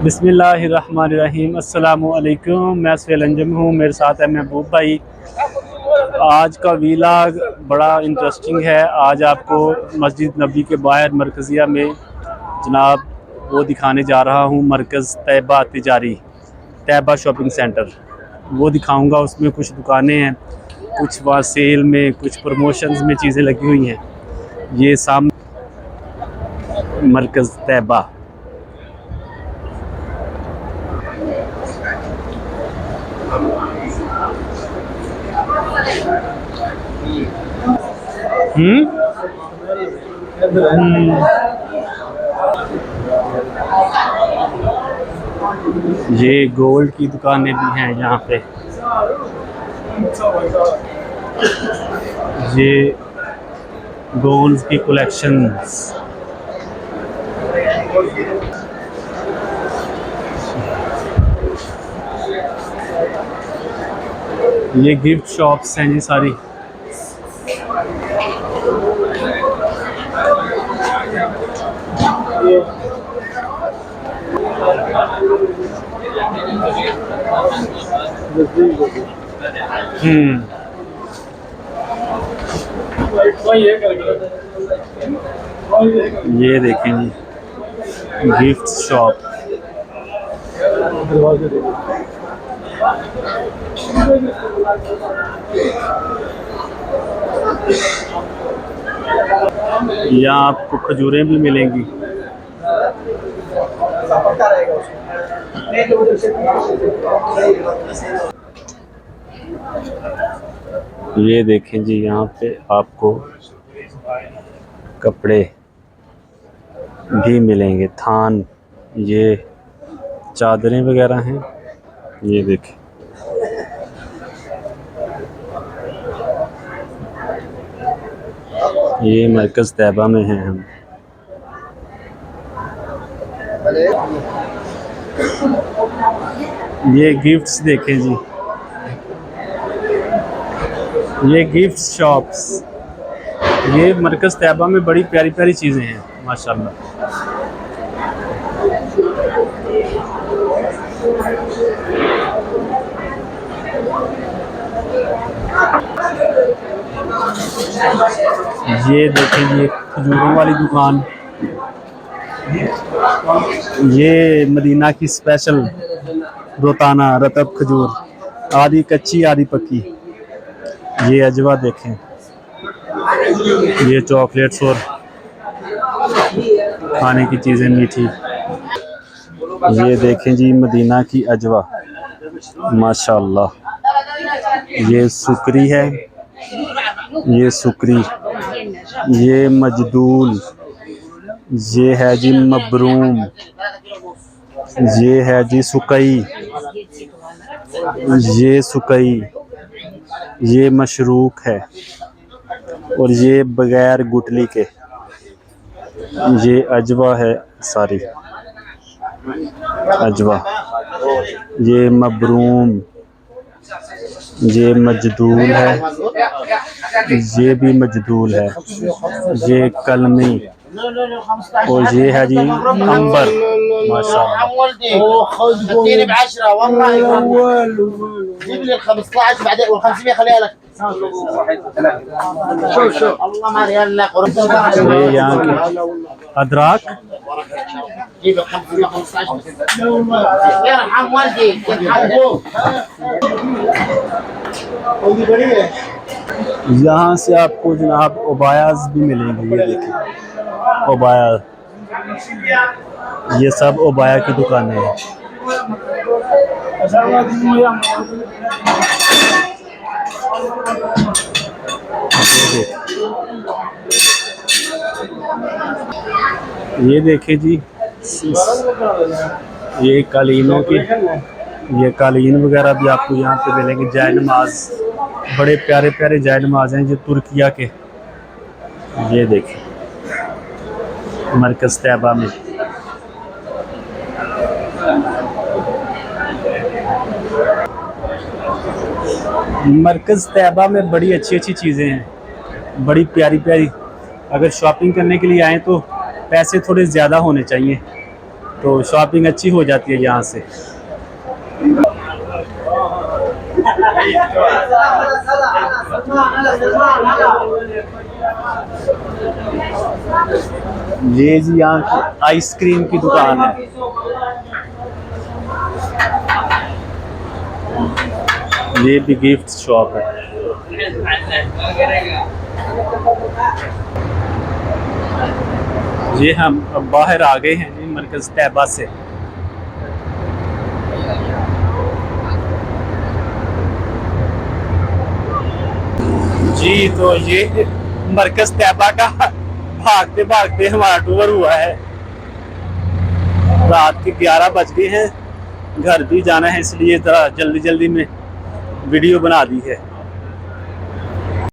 बिस्मिल्लाहिर्रहमानिर्रहीम। अस्सलामुअलैकुम। मैं सुहेल अंजुम हूँ, मेरे साथ है महबूब भाई। आज का वीलॉग बड़ा इंटरेस्टिंग है। आज आपको मस्जिद नबी के बाहर मरकज़िया में जनाब वो दिखाने जा रहा हूँ। मरकज़ तैयबा तिजारी, तैयबा शॉपिंग सेंटर वो दिखाऊंगा। उसमें कुछ दुकानें हैं, कुछ वहाँ सेल में, कुछ प्रमोशंस में चीज़ें लगी हुई हैं। ये सामने मरकज़ तैयबा। ये गोल्ड की दुकानें भी हैं यहाँ पे। ये गोल्ड की कलेक्शंस। ये गिफ्ट शॉप्स हैं जी सारी। ये देखें जी, गिफ्ट शॉप। यहाँ आपको खजूरें भी मिलेंगी। ये देखें जी, यहाँ पे आपको कपड़े भी मिलेंगे, थान, ये चादरें वगैरह हैं। ये देखें, ये मरकज़ तैयबा में हैं हम। ये गिफ्ट्स देखें जी, ये गिफ्ट शॉप्स। ये मरकज़ तैयबा में बड़ी प्यारी प्यारी चीज़ें हैं माशाल्लाह। ये देखें जी, खजूरों वाली दुकान। ये मदीना की स्पेशल रोताना रतब खजूर, आधी कच्ची आधी पक्की। ये अजवा देखें, ये चॉकलेट्स और खाने की चीज़ें मीठी। ये देखें जी, मदीना की अजवा माशाल्लाह। ये सुकरी है, ये सुकरी। ये मजदूल, ये है जी मबरूम, ये है जी सुकई, ये सुकई, ये मशरूक है। और ये बगैर गुटली के, ये अजवा है सारी अजवा। ये मबरूम, ये मजदूल है, ये भी मजदूल है। ये कलमी, और ये है जी अंबर माशाल्लाह। ये यहाँ की अदरक। यहाँ से आपको जनाब ओबायाज भी मिलेंगे। ये देखिए ओबाया, ये सब ओबाया की दुकानें हैं। ये देखें जी, ये कालीनों की, ये कालीन वगैरह भी आपको यहाँ पे मिलेंगे। जय नमाज, बड़े प्यारे प्यारे जय नमाज हैं जो तुर्किया के। ये देखें मरकज़ तैयबा में। मरकज़ तैयबा में बड़ी अच्छी अच्छी चीज़ें हैं, बड़ी प्यारी प्यारी। अगर शॉपिंग करने के लिए आएँ तो पैसे थोड़े ज़्यादा होने चाहिए, तो शॉपिंग अच्छी हो जाती है यहाँ से। ये जी यहाँ की आइसक्रीम की दुकान है। ये भी गिफ्ट शॉप है। ये हम अब बाहर आ गए हैं जी मरकज तैयबा से। जी तो ये मरकज तैयबा का भागते भागते हमारा टूर हुआ है। रात के 11 बज गए हैं, घर भी जाना है, इसलिए जरा जल्दी जल्दी में वीडियो बना दी है।